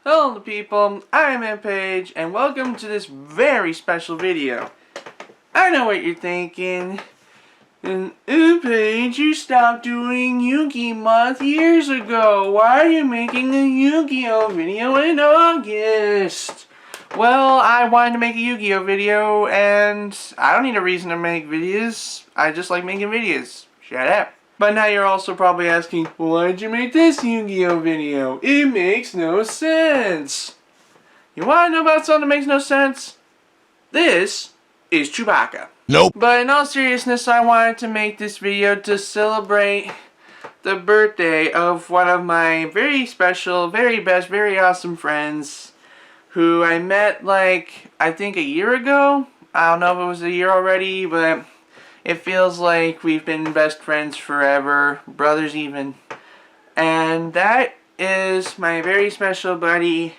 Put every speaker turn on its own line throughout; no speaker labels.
Hello people, I'm Page, and welcome to this very special video. I know what you're thinking. Page, you stopped doing Yu-Gi month years ago. Why are you making a Yu-Gi-Oh video in August? Well, I wanted to make a Yu-Gi-Oh video, and I don't need a reason to make videos. I just like making videos. Shut up. But now you're also probably asking, well, why did you make this Yu-Gi-Oh video? It makes no sense. You want to know about something that makes no sense? This is Chewbacca.
Nope.
But in all seriousness, I wanted to make this video to celebrate the birthday of one of my very special, very best, very awesome friends who I met I think a year ago. I don't know if it was a year already, but it feels like we've been best friends forever, brothers even. And that is my very special buddy,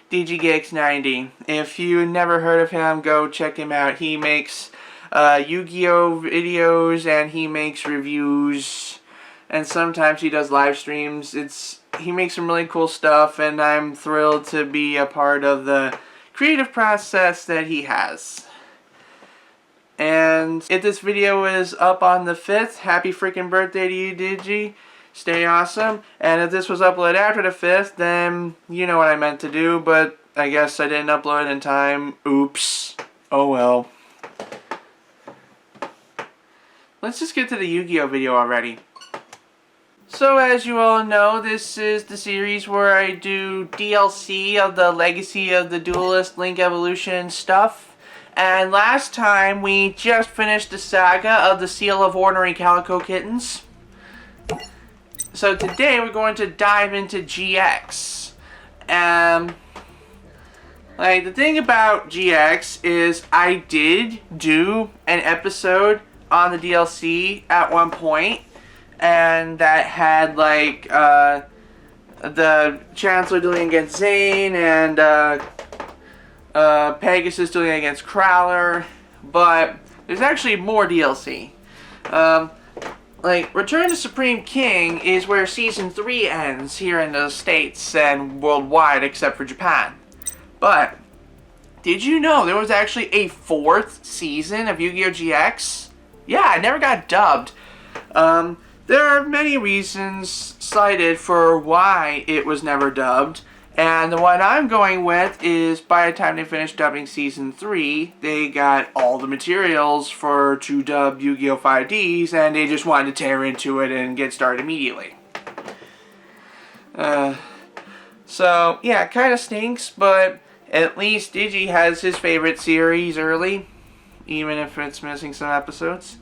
DIGIGEX90. If you never heard of him, go check him out. He makes Yu-Gi-Oh videos and he makes reviews. And sometimes he does live streams. He makes some really cool stuff, and I'm thrilled to be a part of the creative process that he has. And if this video is up on the 5th, happy freaking birthday to you, Digi. Stay awesome. And if this was uploaded after the 5th, then you know what I meant to do, but I guess I didn't upload it in time. Oops. Oh well. Let's just get to the Yu-Gi-Oh video already. So as you all know, this is the series where I do DLC of the Legacy of the Duelist Link Evolution stuff. And last time we just finished the saga of the Seal of Ordinary Calico Kittens. So today we're going to dive into GX. The thing about GX is I did do an episode on the DLC at one point, and that had the Chancellor dueling against Zane and Pegasus dueling against Crowler, but there's actually more DLC. Return to Supreme King is where Season 3 ends here in the States and worldwide except for Japan. But, did you know there was actually a 4th season of Yu-Gi-Oh! GX? Yeah, it never got dubbed. There are many reasons cited for why it was never dubbed. And the one I'm going with is by the time they finished dubbing Season 3, they got all the materials to dub Yu-Gi-Oh! 5Ds, and they just wanted to tear into it and get started immediately. So, yeah, it kind of stinks, but at least Digi has his favorite series early, even if it's missing some episodes.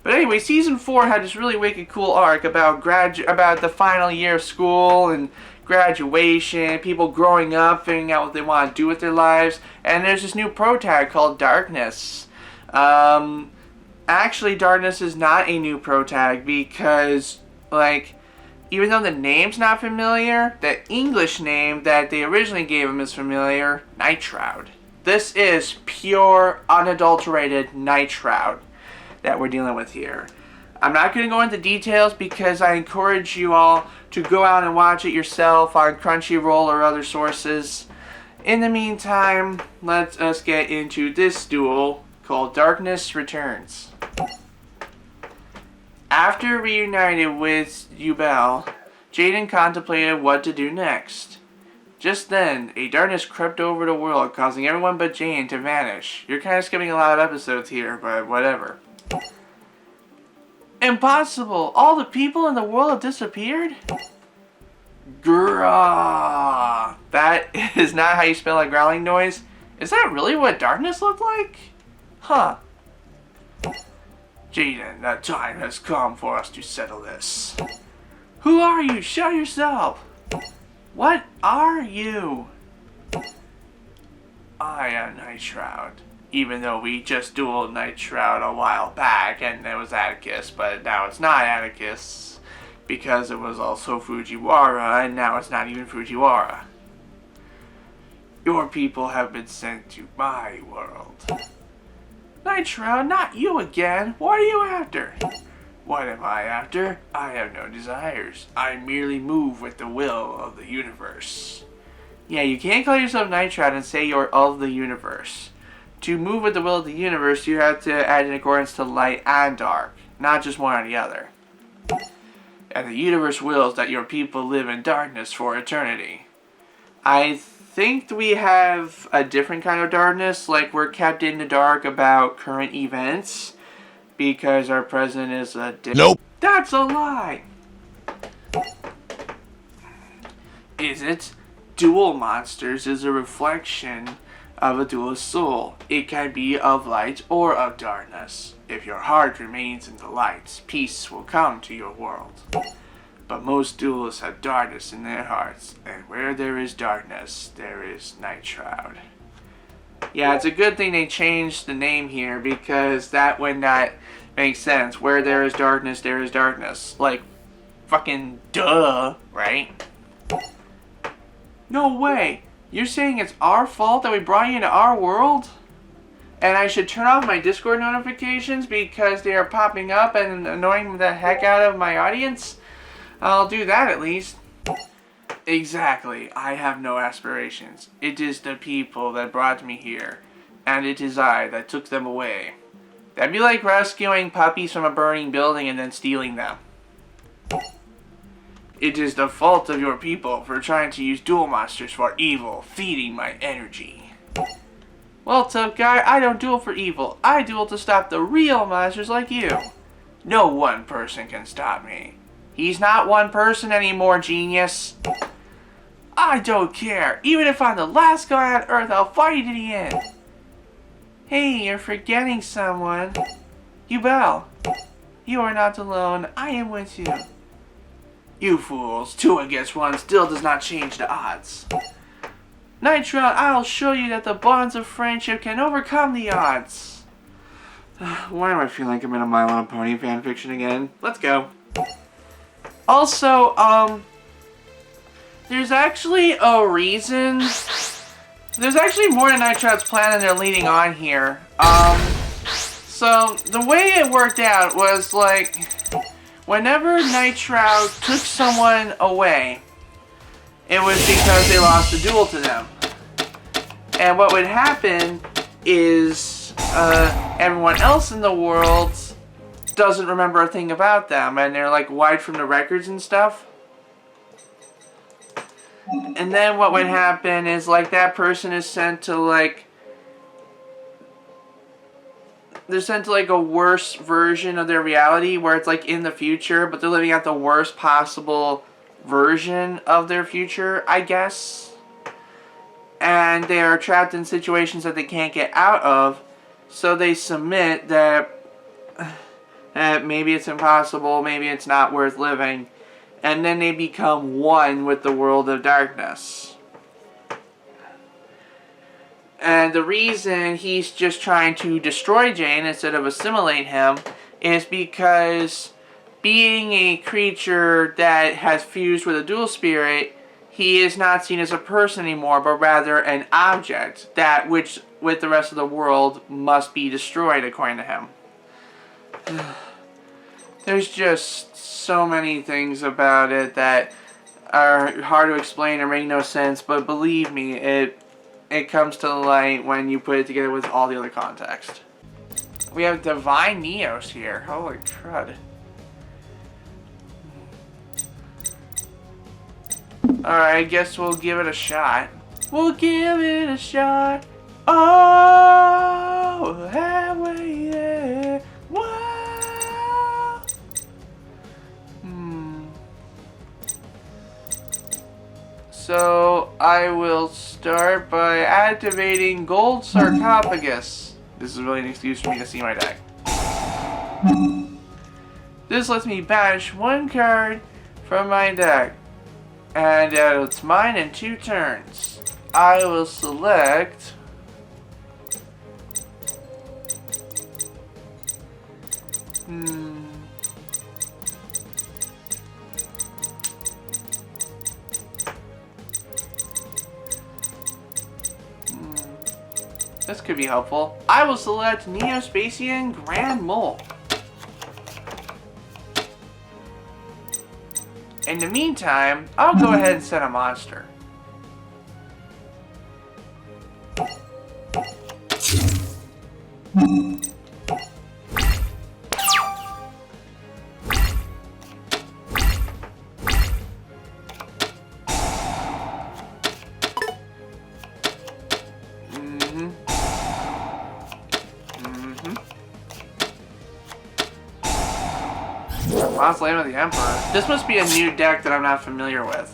But anyway, Season 4 had this really wicked cool arc about the final year of school and graduation, people growing up, figuring out what they want to do with their lives, and there's this new protag called Darkness. Actually, Darkness is not a new protag because, even though the name's not familiar, the English name that they originally gave him is familiar, Night Shroud. This is pure, unadulterated Night Shroud that we're dealing with here. I'm not going to go into details because I encourage you all to go out and watch it yourself on Crunchyroll or other sources. In the meantime, let us get into this duel called Darkness Returns. After reunited with Yubel, Jaden contemplated what to do next. Just then, a darkness crept over the world, causing everyone but Jane to vanish. You're kind of skipping a lot of episodes here, but whatever. Impossible! All the people in the world have disappeared? Grah! That is not how you spell a growling noise. Is that really what darkness looked like? Huh. Jaden, the time has come for us to settle this. Who are you? Show yourself! What are you? I am Night Shroud. Even though we just dueled Night Shroud a while back, and it was Atticus, but now it's not Atticus, because it was also Fujiwara, and now it's not even Fujiwara. Your people have been sent to my world. Night Shroud, not you again. What are you after? What am I after? I have no desires. I merely move with the will of the universe. Yeah, you can't call yourself Night Shroud and say you're of the universe. To move with the will of the universe, you have to add in accordance to light and dark, not just one or the other. And the universe wills that your people live in darkness for eternity. I think we have a different kind of darkness, like we're kept in the dark about current events because our president is a dick.
Nope.
That's a lie! Is it? Dual monsters is a reflection of a dualist soul. It can be of light or of darkness. If your heart remains in the light, peace will come to your world. But most duelists have darkness in their hearts, and where there is darkness, there is Night Shroud. Yeah, it's a good thing they changed the name here, because that would not make sense. Where there is darkness, there is darkness. Like, fucking duh, right? No way! You're saying it's our fault that we brought you into our world? And I should turn off my Discord notifications because they are popping up and annoying the heck out of my audience? I'll do that at least. Exactly. I have no aspirations. It is the people that brought me here, and it is I that took them away. That'd be like rescuing puppies from a burning building and then stealing them. It is the fault of your people for trying to use dual monsters for evil, feeding my energy. Well, tough guy, I don't duel for evil. I duel to stop the real monsters like you. No one person can stop me. He's not one person anymore, genius. I don't care. Even if I'm the last guy on Earth, I'll fight you to the end. Hey, you're forgetting someone. Belle. You are not alone. I am with you. You fools. 2 against 1 still does not change the odds. Night Shroud, I'll show you that the bonds of friendship can overcome the odds. Why do I feel like I'm in a My Little Pony fanfiction again? Let's go. Also, there's actually a reason. There's actually more to Night Shroud's plan than they're leading on here. So the way it worked out was like, whenever Night Shroud took someone away, it was because they lost a duel to them. And what would happen is everyone else in the world doesn't remember a thing about them, and they're like wiped from the records and stuff. And then what would happen is like that person is sent to like, they're sent to like a worse version of their reality where it's like in the future, but they're living out the worst possible version of their future, I guess. And they are trapped in situations that they can't get out of, so they submit that maybe it's impossible, maybe it's not worth living, and then they become one with the world of darkness. And the reason he's just trying to destroy Jane instead of assimilate him is because being a creature that has fused with a dual spirit, he is not seen as a person anymore, but rather an object, that which with the rest of the world must be destroyed according to him. There's just so many things about it that are hard to explain or make no sense, but believe me, it comes to light when you put it together with all the other context. We have Divine Neos here. Holy crud. Alright, I guess we'll give it a shot. We'll give it a shot. Oh, have we there? Wow. So, I will start by activating Gold Sarcophagus. This is really an excuse for me to see my deck. This lets me banish 1 card from my deck. And it's mine in 2 turns. I will select this could be helpful. I will select Neospacian Grand Mole. In the meantime, I'll go ahead and set a monster. Mausoleum of the Emperor. This must be a new deck that I'm not familiar with.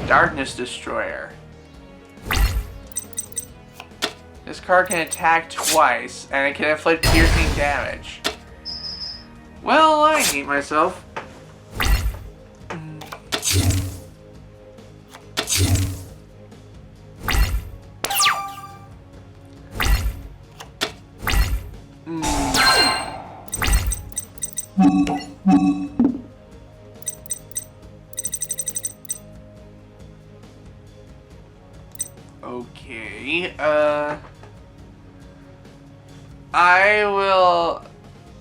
Darkness Destroyer. This card can attack twice, and it can inflict piercing damage. Well, I hate myself. Okay, I will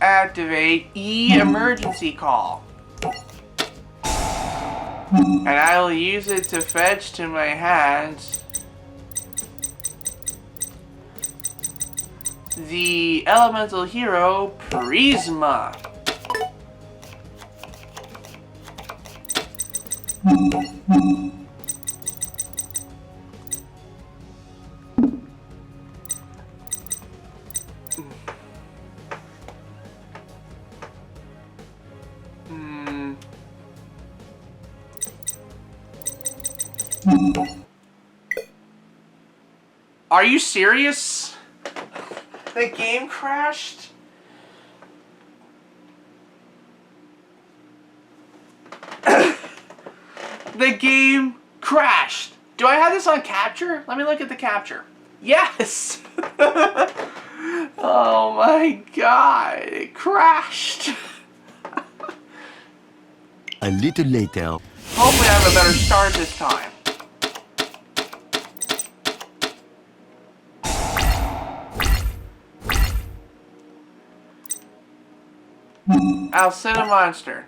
activate emergency call. And I will use it to fetch to my hand the elemental hero Prisma. Are you serious? The game crashed? The game crashed. Do I have this on capture? Let me look at the capture. Yes! Oh my god, it crashed.
A little later.
Hopefully I have a better start this time. I'll send a monster.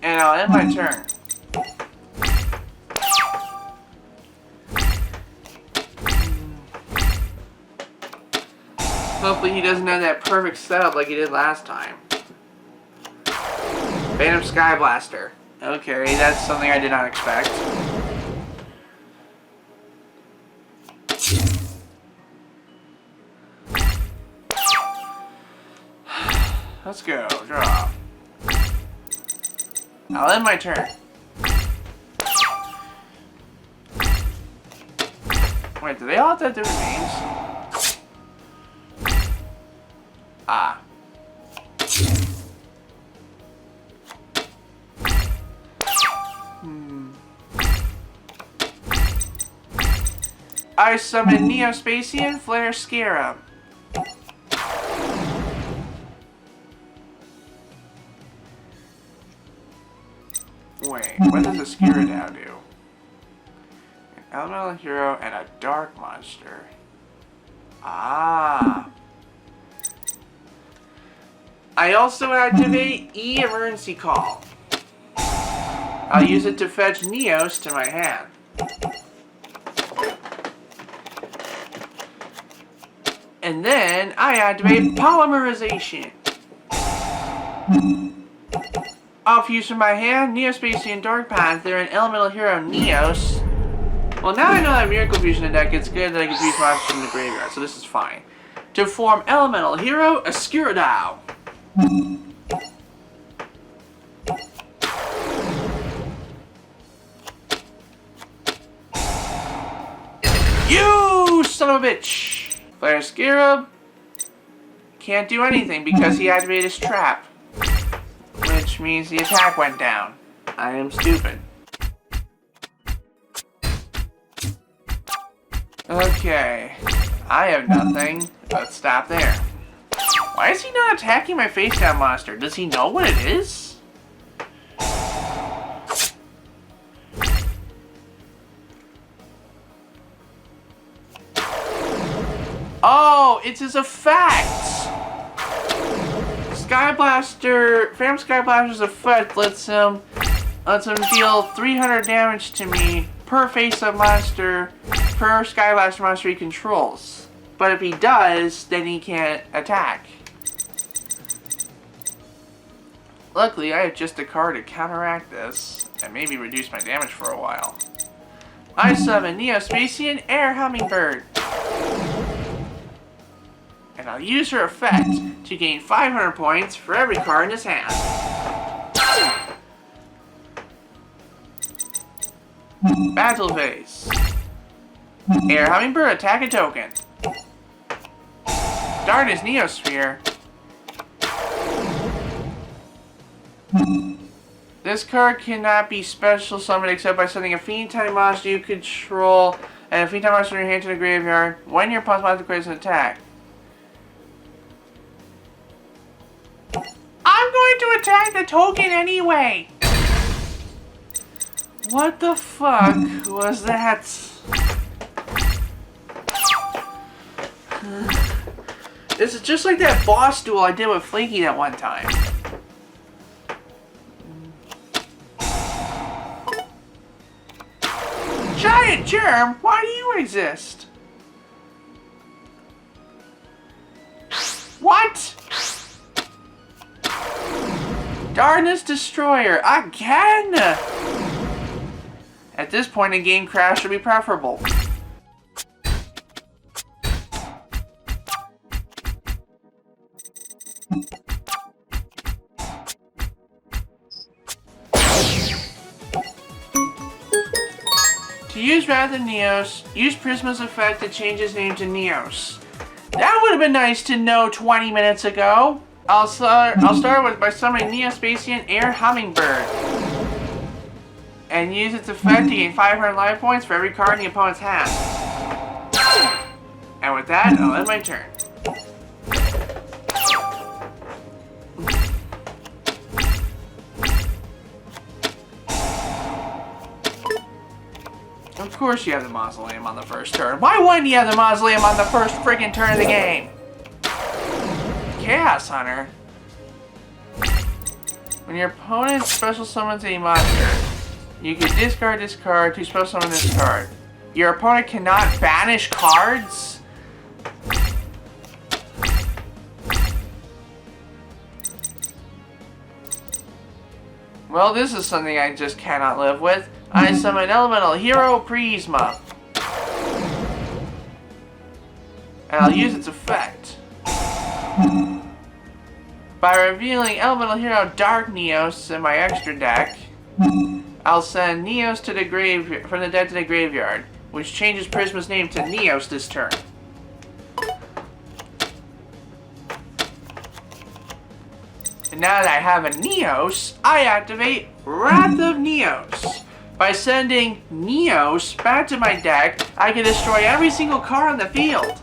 And I'll end my turn. Hopefully he doesn't have that perfect setup like he did last time. Phantom Sky Blaster. Okay, that's something I did not expect. Let's go. Draw. I'll end my turn. Wait, do they all have different names? Ah. I summon Neospacian Flare Scarab. Wait, what does a Scarab do? An elemental hero and a dark monster. Ah. I also activate emergency call. I'll use it to fetch Neos to my hand. And then I activate polymerization. I'll fuse from my hand Neospacian Dark Panther and elemental hero Neos. Well, now I know that Miracle Fusion deck, it's good that I can fuse monsters from the graveyard, so this is fine. To form elemental hero Ascuridao. You son of a bitch! Flare Scarab can't do anything because he activated his trap. Which means the attack went down. I am stupid. Okay. I have nothing. Let's stop there. Why is he not attacking my face down monster? Does he know what it is? No! It's his effect! Phantom Sky Blaster's effect lets him deal 300 damage to me per face-up monster, per Sky Blaster monster he controls. But if he does, then he can't attack. Luckily, I have just a card to counteract this, and maybe reduce my damage for a while. I summon Neo-Spacian Air Hummingbird. And I'll use her effect to gain 500 points for every card in his hand. Battle phase. Air Hummingbird, attack a token. Darkness Neosphere. This card cannot be special summoned except by sending a Fiend type monster you control and a Fiend type monster in your hand to the graveyard when your opponent's monster creates an attack. I'm going to attack the token anyway! What the fuck was that? This is just like that boss duel I did with Flaky that one time. Giant Germ? Why do you exist? What? Darkness Destroyer, again! At this point, a game crash would be preferable. To use rather than Neos, use Prisma's effect to change his name to Neos. That would have been nice to know 20 minutes ago. I'll start by summoning Neo-Spacian Air Hummingbird. And use its effect to gain 500 life points for every card in the opponent's hand. And with that, I'll end my turn. Of course you have the Mausoleum on the first turn. Why wouldn't you have the Mausoleum on the first friggin' turn of the game? Chaos Hunter. When your opponent special summons a monster, you can discard this card to special summon this card. Your opponent cannot banish cards? Well, this is something I just cannot live with. I summon Elemental Hero Prisma. And I'll use its effect. By revealing Elemental Hero Dark Neos in my extra deck, I'll send Neos to the from the dead to the graveyard, which changes Prisma's name to Neos this turn. And now that I have a Neos, I activate Wrath of Neos. By sending Neos back to my deck, I can destroy every single card on the field.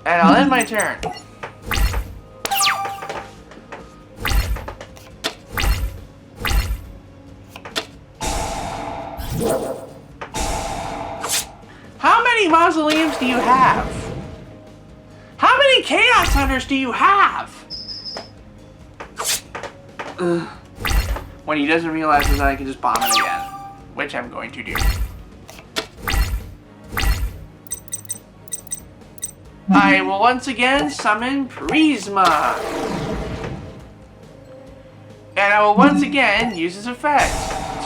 And I'll end my turn. How many Mausoleums do you have? How many Chaos Hunters do you have? When he doesn't realize that I can just bomb it again, which I'm going to do. I will once again summon Prisma. And I will once again use his effect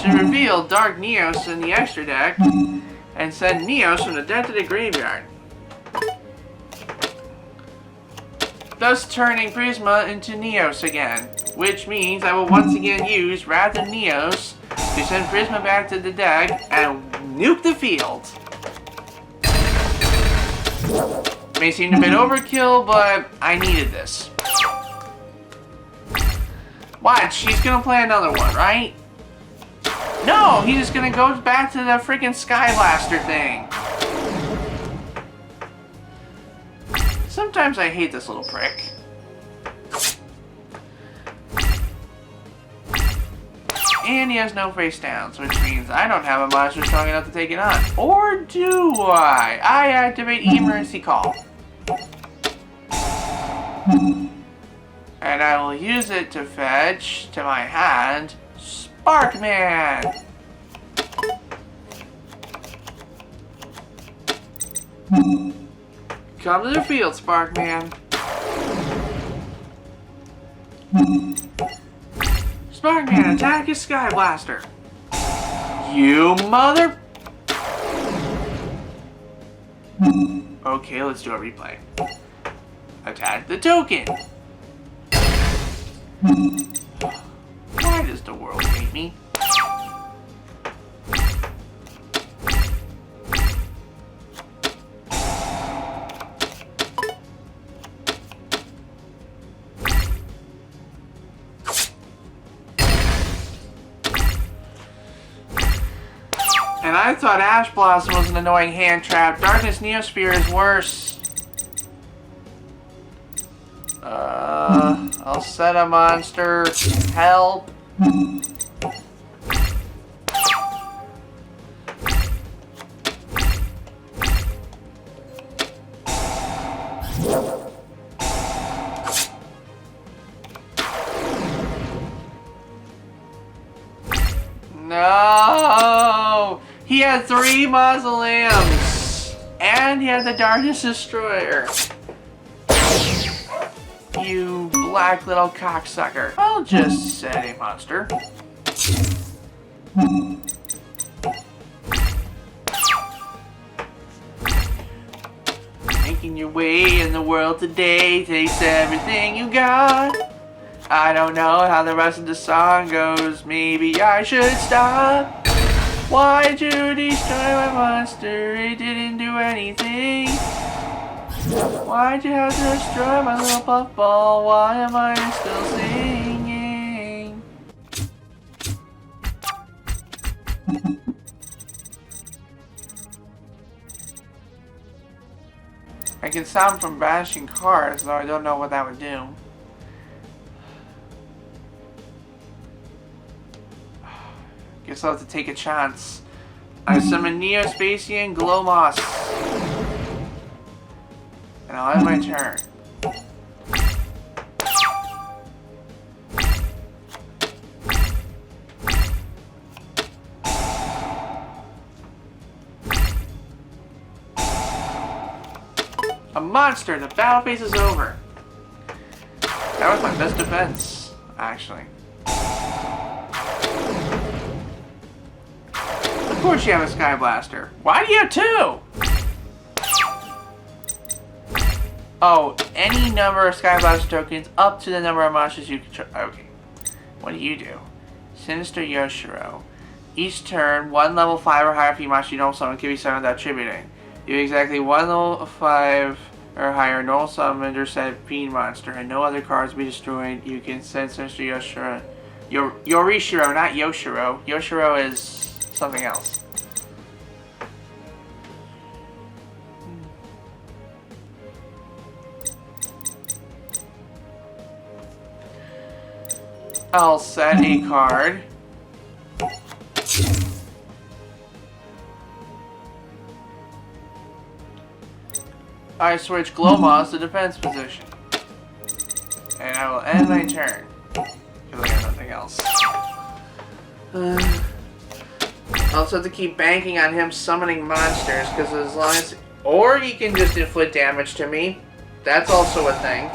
to reveal Dark Neos in the extra deck and send Neos from the dead to the graveyard. Thus turning Prisma into Neos again, which means I will once again use Wrath of Neos to send Prisma back to the deck and nuke the field. May seem a bit overkill, but I needed this. Watch, she's gonna play another one, right? No, he's just gonna go back to the freaking Sky Blaster thing. Sometimes I hate this little prick. And he has no face downs, which means I don't have a monster strong enough to take it on. Or do I? I activate emergency call. And I will use it to fetch to my hand Sparkman. Come to the field, Sparkman. Sparkman, attack his Sky Blaster. You mother... Okay, let's do a replay. Attack the token. Why does the world hate me? And I thought Ash Blossom was an annoying hand trap. Darkness Neosphere is worse. I'll set a monster. Help. No! He had 3 mausoleums! And he had the Darkness Destroyer. You black little cocksucker. I'll just set a monster. Making your way in the world today takes everything you got. I don't know how the rest of the song goes. Maybe I should stop. Why'd you destroy my monster? It didn't do anything. Why'd you have to destroy my little puffball? Why am I still singing? I can sound from bashing cards, though I don't know what that would do. Guess I'll have to take a chance. I summon Neospacian Glowmoss. And I'll end my turn. A monster! The battle phase is over. That was my best defense, actually. Of course you have a Sky Blaster. Why do you have 2? Oh, any number of Sky Blaster tokens up to the number of monsters you control. Okay. What do? Sinister Yoshiro. Each turn, 1 level 5 or higher female monster you normal summon can be summoned without attributing. You exactly 1 level 5 or higher normal summoned or set fiend monster, and no other cards will be destroyed. You can send Sinister Yoshiro. Yorishiro, not Yoshiro. Yoshiro is something else. I'll set a card. I switch Glowmoss to defense position. And I will end my turn. Because I have nothing else. I also have to keep banking on him summoning monsters, because as long as... Or he can just inflict damage to me. That's also a thing.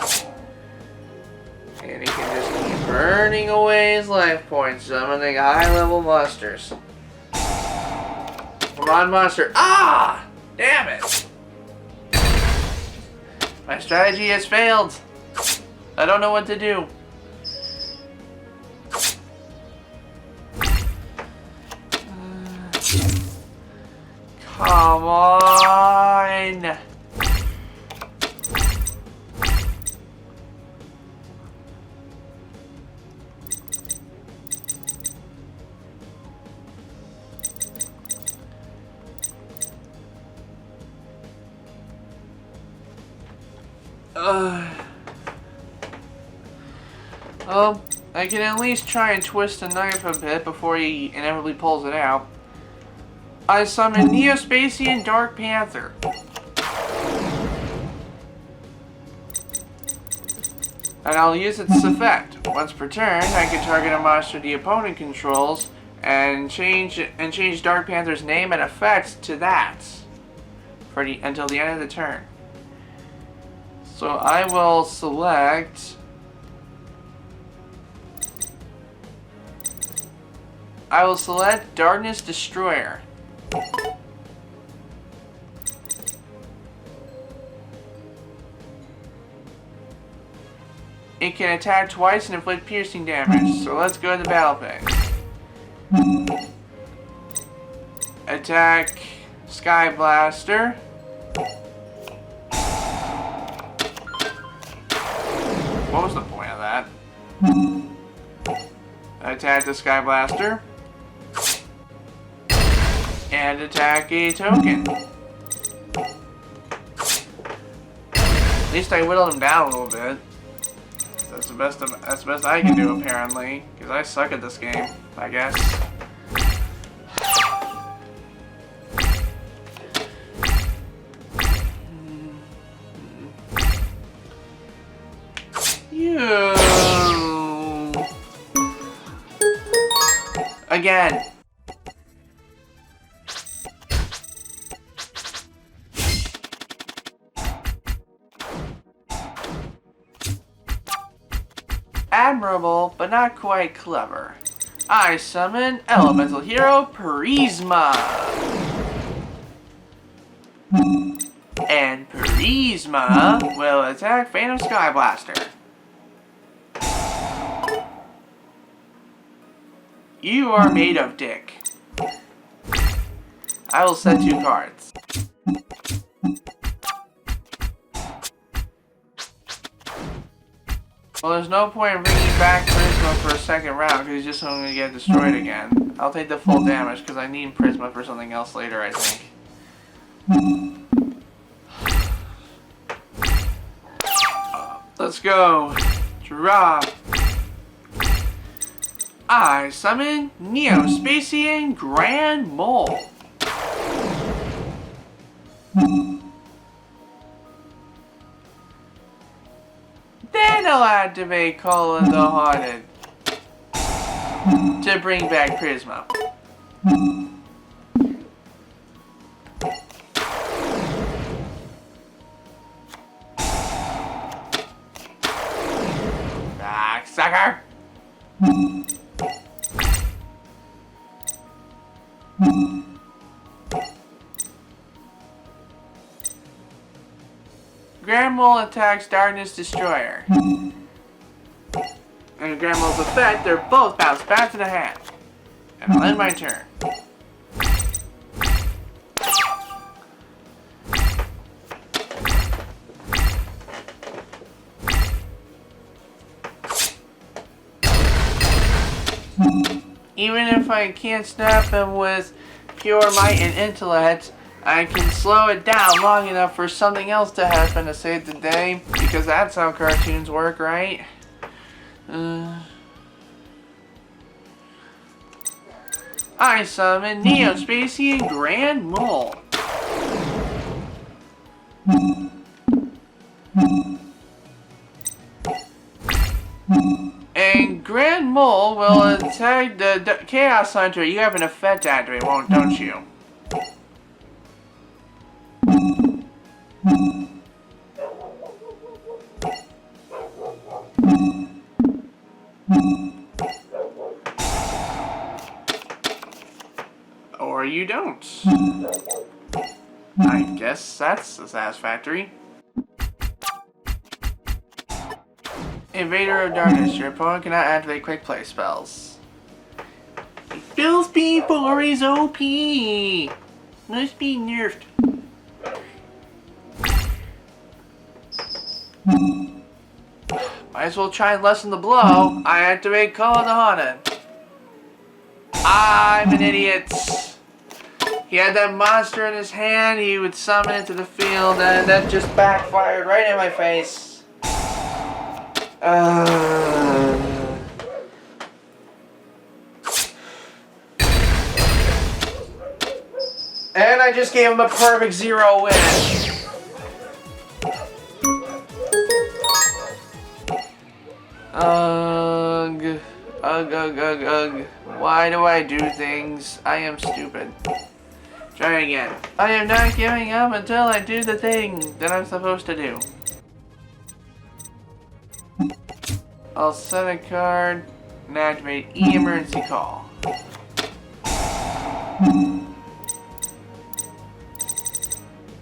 And he can just keep burning away his life points, summoning high-level monsters. Come on, monster. Ah! Damn it! My strategy has failed. I don't know what to do. Come on! I can at least try and twist the knife a bit before he inevitably pulls it out. I summon Neospacian Dark Panther. And I'll use its effect. Once per turn, I can target a monster the opponent controls and change Dark Panther's name and effect to that until the end of the turn. So I will select. Darkness Destroyer. It can attack twice and inflict piercing damage. So let's go to the battle phase. Attack Sky Blaster. What was the point of that? Attack the Sky Blaster. And attack a token. At least I whittled him down a little bit. That's the best I can do apparently, because I suck at this game, I guess. You again. Admirable, but not quite clever. I summon Elemental Hero Prisma. And Prisma will attack Phantom Sky Blaster. You are made of dick. I will set 2 cards. Well, there's no point in bringing back Prisma for a second round because he's just going to get destroyed again. I'll take the full damage because I need Prisma for something else later, I think. Let's go. Draw. I summon Neospacian Grand Mole. Then I'll activate Call of the Haunted to bring back Prisma. Back, sucker! Grand Mole attacks Darkness Destroyer. And Grand Mole's effect, they're both bounced back to the hand. And I'll end my turn. Even if I can't snap him with pure might and intellect, I can slow it down long enough for something else to happen to save the day, because that's how cartoons work, right? I summon Neospacian Grand Mole. And Grand Mole will attack the Chaos Hunter. You have an effect activate, don't you? Or you don't. I guess that's satisfactory. Invader of Darkness. Your opponent cannot activate quick play spells. He fills people his OP. Must be nerfed. Might as well try and lessen the blow. I activate Call of the Haunted. I'm an idiot. He had that monster in his hand, he would summon it to the field, and that just backfired right in my face. And I just gave him a perfect 0 win. Ugh. Ugh, ugh, ugh, ugh. Why do I do things? I am stupid. Try again. I am not giving up until I do the thing that I'm supposed to do. I'll set a card and activate emergency call.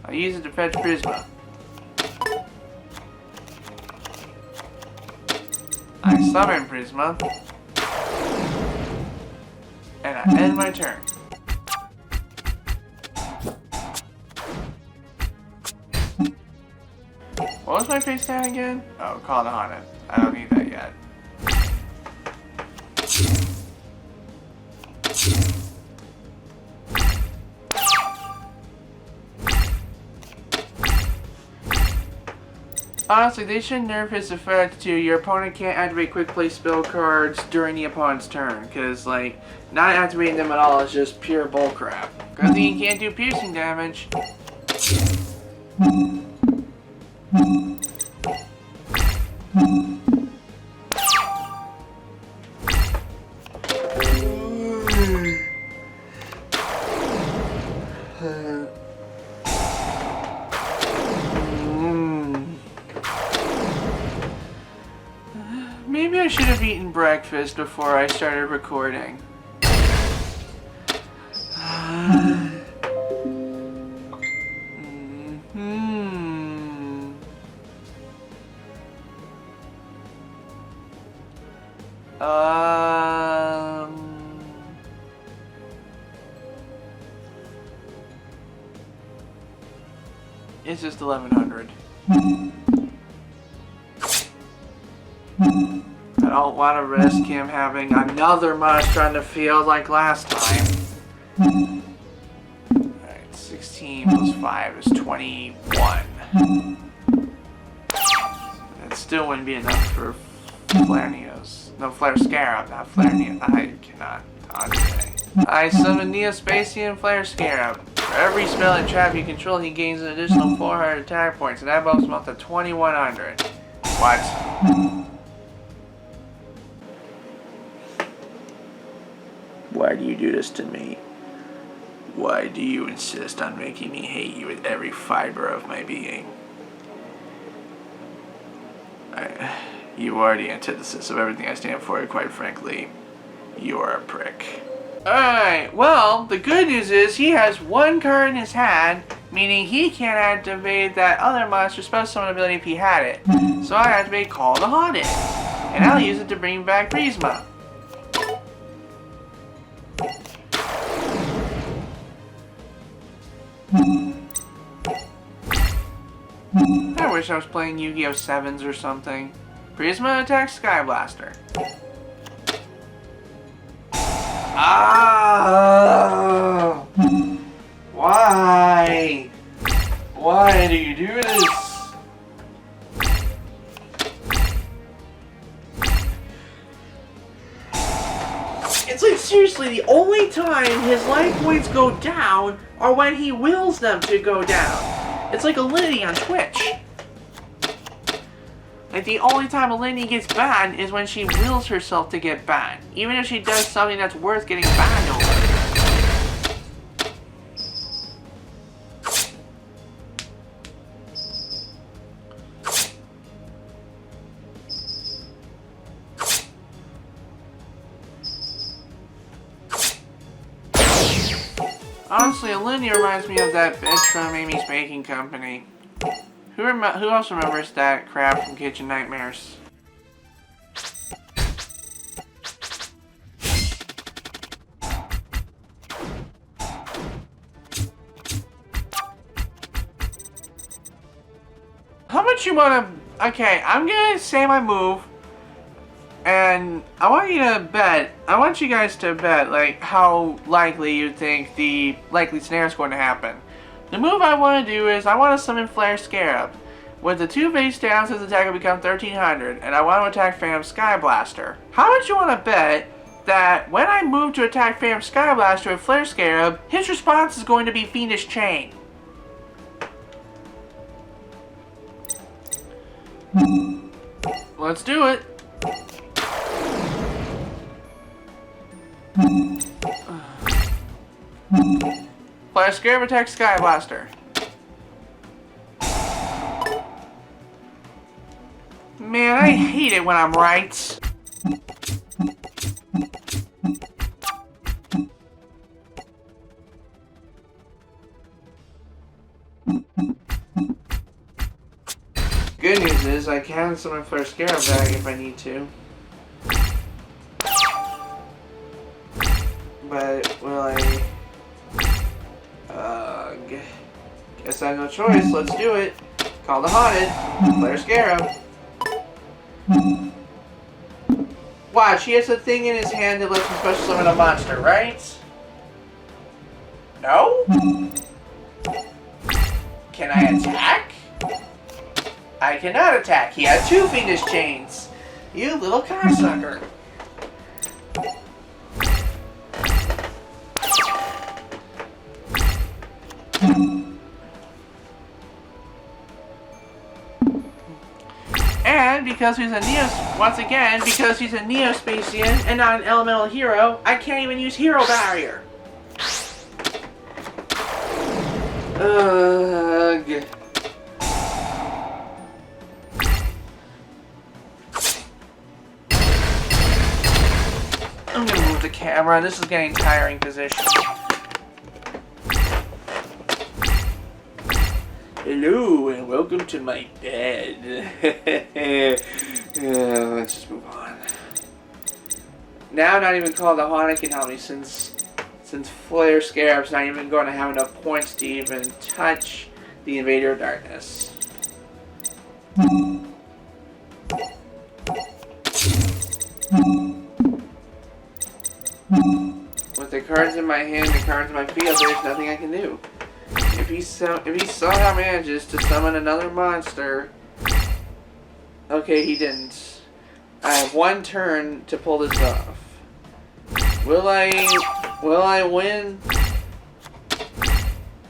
I'll use it to fetch Prisma. I summon Prisma. And I end my turn. What was my face down again? Oh, Call the Haunted. I don't need that yet. Honestly, they should nerf his effect to your opponent can't activate quick play spell cards during the opponent's turn, because like not activating them at all is just pure bullcrap. Good thing you can't do piercing damage. Maybe I should have eaten breakfast before I started recording. It's just 1100. I don't want to risk him having another monster on the field like last time. Alright, 16 plus 5 is 21. That still wouldn't be enough for Flare-Neos. No, Flare Scarab, not Flare-Neos. I cannot talk today. I summon Neospacian Flare Scarab. For every spell and trap you control, he gains an additional 400 attack points, and that bumps him up to 2100. What? Why do you do this to me? Why do you insist on making me hate you with every fiber of my being? You are the antithesis of everything I stand for, quite frankly. You are a prick. Alright, well, the good news is he has one card in his hand, meaning he can't activate that other monster special summon ability if he had it. So I activate Call the Haunted, and I'll use it to bring back Prisma. I wish I was playing Yu-Gi-Oh! 7s or something. Prisma attacks Sky Blaster. Ah! Why? Why do you do this? It's like seriously, the only time his life points go down are when he wills them to go down. It's like Alinity on Twitch. Like the only time Alinity gets banned is when she wills herself to get banned. Even if she does something that's worth getting banned over. Honestly, Alinity reminds me of that bitch from Amy's Baking Company. Who else remembers that crap from Kitchen Nightmares? How much you wanna... Okay, I'm gonna say my move. And I want you to bet, I want you guys to bet, like, how likely you think the likely scenario is going to happen. The move I want to do is, I want to summon Flare Scarab. With the 2 face downs, his attack will become 1300, and I want to attack Phantom Sky Blaster. How much you want to bet that when I move to attack Phantom Skyblaster with Flare Scarab, his response is going to be Fiendish Chain. Let's do it. Flare Scarab attacks Skyblaster. Man, I hate it when I'm right. Good news is I can summon Flare Scarab back if I need to. But will I? Guess I have no choice. Let's do it. Call the Haunted. Flare Scarab. Watch, he has a thing in his hand that lets him special summon a monster, right? No? Can I attack? I cannot attack. He had 2 Fiendish Chains. You little cocksucker. And because he's a because he's a Neospacian and not an elemental hero, I can't even use Hero Barrier. Ugh. I'm gonna move the camera. This is getting tiring position. Hello and welcome to my bed. Let's just move on. Now, not even Call the Haunted can help me since Flare Scarab's not even going to have enough points to even touch the Invader of Darkness. With the cards in my hand, the cards in my field, there's nothing I can do. If he somehow manages to summon another monster, okay, he didn't. I have 1 turn to pull this off. Will I win?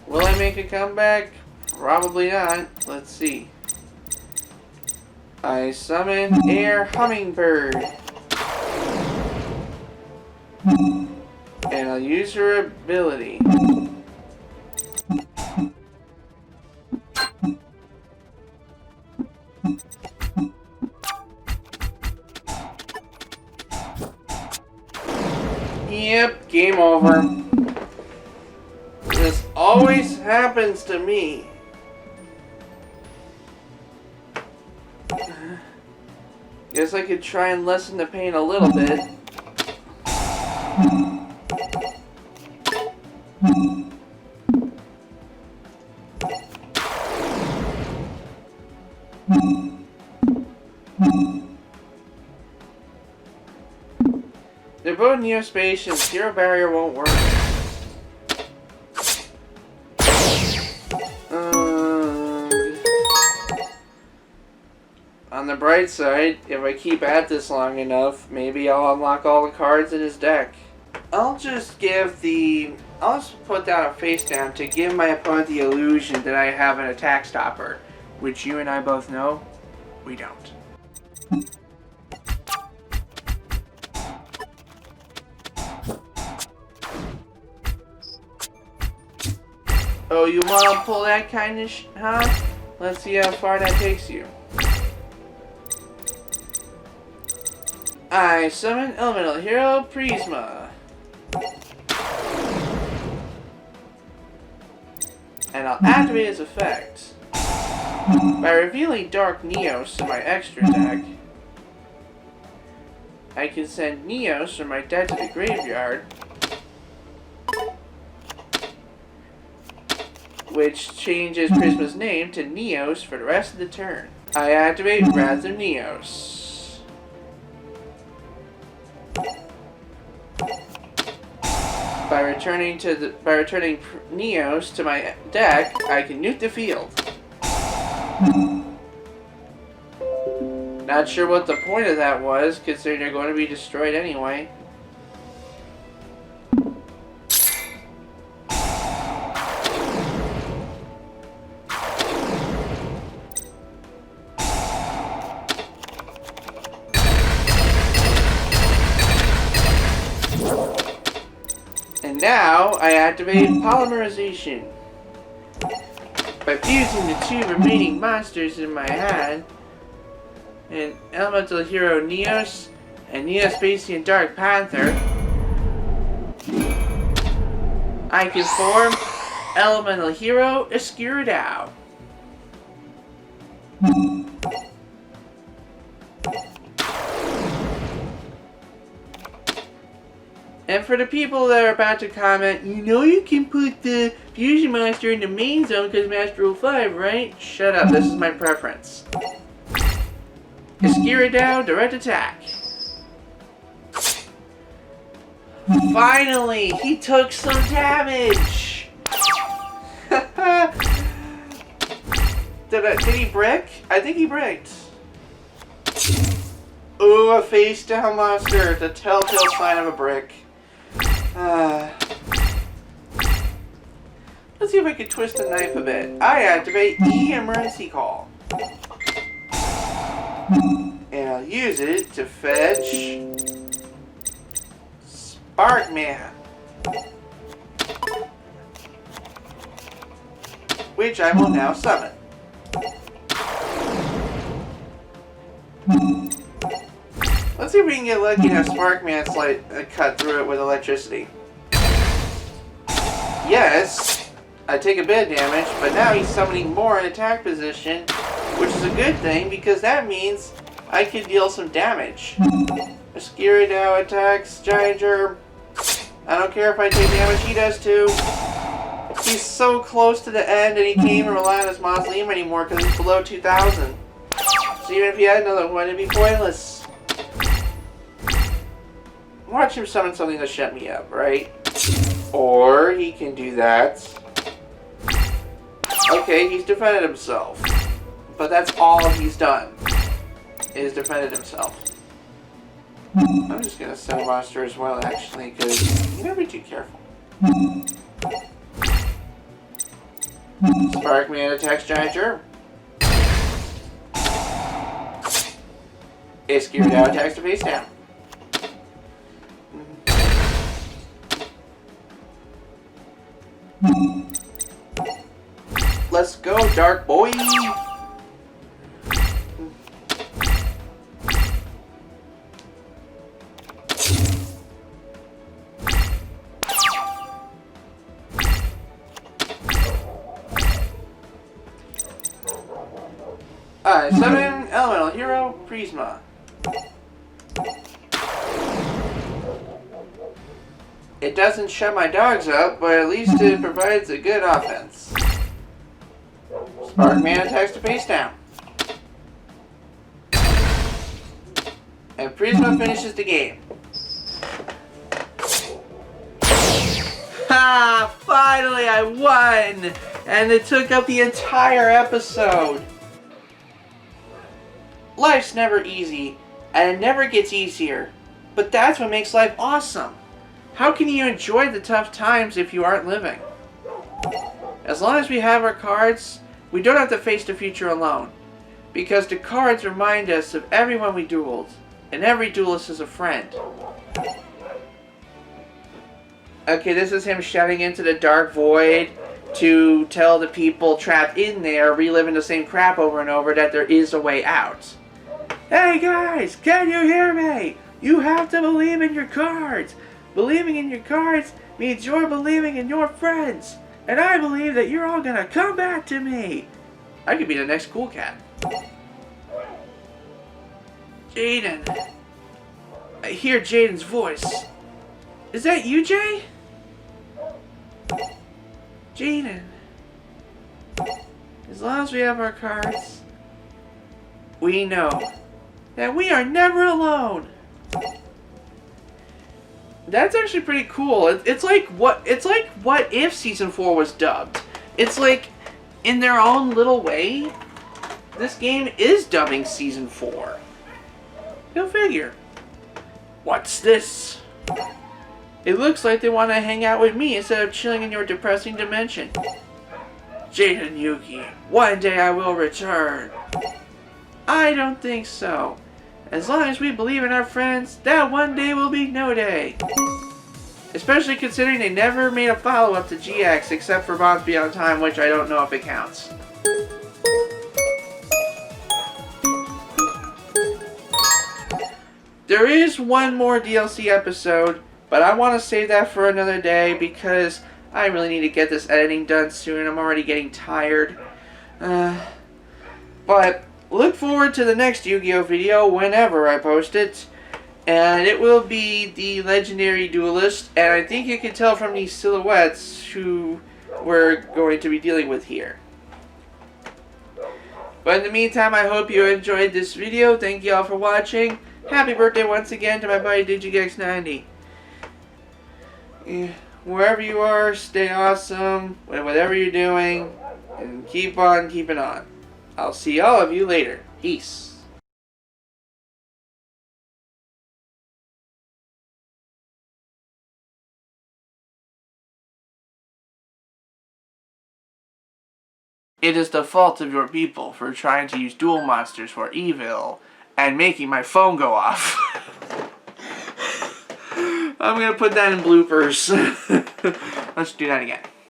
Will I make a comeback? Probably not. Let's see. I summon Air Hummingbird. And I'll use her ability. Yep, game over. This always happens to me. Guess I could try and lessen the pain a little bit. They're both Neospacians. Hero Barrier won't work. On the bright side, if I keep at this long enough, maybe I'll unlock all the cards in his deck. I'll just put down a face down to give my opponent the illusion that I have an attack stopper, which you and I both know we don't. Oh, you want to pull that kind of huh? Let's see how far that takes you. I summon Elemental Hero Prisma. And I'll activate its effect by revealing Dark Neos to my extra deck. I can send Neos from my deck to the graveyard, which changes Prisma's name to Neos for the rest of the turn. I activate Wrath of Neos. By returning Neos to my deck, I can nuke the field. Not sure what the point of that was, considering they're going to be destroyed anyway. Now I activate polymerization. By fusing the two remaining monsters in my hand, an elemental hero Neos and Neospatian Dark Panther, I can form elemental hero Shoutout. And for the people that are about to comment, you know you can put the fusion monster in the main zone because Master Rule 5, right? Shut up, this is my preference. Shoutout, direct attack. Finally, he took some damage! Did he brick? I think he bricked. Ooh, a face down monster, the telltale sign of a brick. Let's see if I can twist the knife a bit. I activate emergency call. And I'll use it to fetch Sparkman, which I will now summon. Let's see if we can get lucky and have Sparkman cut through it with electricity. Yes, I take a bit of damage, but now he's summoning more in attack position, which is a good thing because that means I can deal some damage. Skiri now attacks Giant Germ. I don't care if I take damage, he does too. He's so close to the end and he can't even rely on his mausoleum anymore because he's below 2,000. So even if he had another one, it'd be pointless. Watch him summon something to shut me up, right? Or he can do that. Okay, he's defended himself. But that's all he's done, is defended himself. I'm just gonna send a monster as well, actually, because you gotta be too careful. Sparkman attacks Giant Germ. Skiri now attacks to face down. Let's go, Dark Boy! Summon Elemental Hero Prisma. It doesn't shut my dogs up, but at least it provides a good offense. Sparkman attacks to face down. And Prisma finishes the game. Ha! Finally I won! And it took up the entire episode. Life's never easy, and it never gets easier. But that's what makes life awesome. How can you enjoy the tough times if you aren't living? As long as we have our cards, we don't have to face the future alone. Because the cards remind us of everyone we dueled, and every duelist is a friend. Okay, this is him shouting into the dark void to tell the people trapped in there, reliving the same crap over and over, that there is a way out. Hey guys, can you hear me? You have to believe in your cards. Believing in your cards means you're believing in your friends. And I believe that you're all gonna come back to me. I could be the next cool cat. Jaden. I hear Jaden's voice. Is that you, Jay? Jaden. As long as we have our cards, we know that we are never alone. That's actually pretty cool. It's like what if season 4 was dubbed. It's like, in their own little way, this game is dubbing season 4. Go figure. What's this? It looks like they want to hang out with me instead of chilling in your depressing dimension. Jaden Yuki, one day I will return. I don't think so. As long as we believe in our friends, that one day will be no day. Especially considering they never made a follow-up to GX except for Bonds Beyond Time, which I don't know if it counts. There is one more DLC episode, but I want to save that for another day because I really need to get this editing done soon. I'm already getting tired. But look forward to the next Yu-Gi-Oh! Video whenever I post it. And it will be the legendary Duelist, and I think you can tell from these silhouettes who we're going to be dealing with here. But in the meantime, I hope you enjoyed this video. Thank you all for watching. Happy birthday once again to my buddy DIGIGEX90. Wherever you are, stay awesome with whatever you're doing, and keep on keeping on. I'll see all of you later. Peace. It is the fault of your people for trying to use dual monsters for evil and making my phone go off. I'm gonna put that in bloopers. Let's do that again.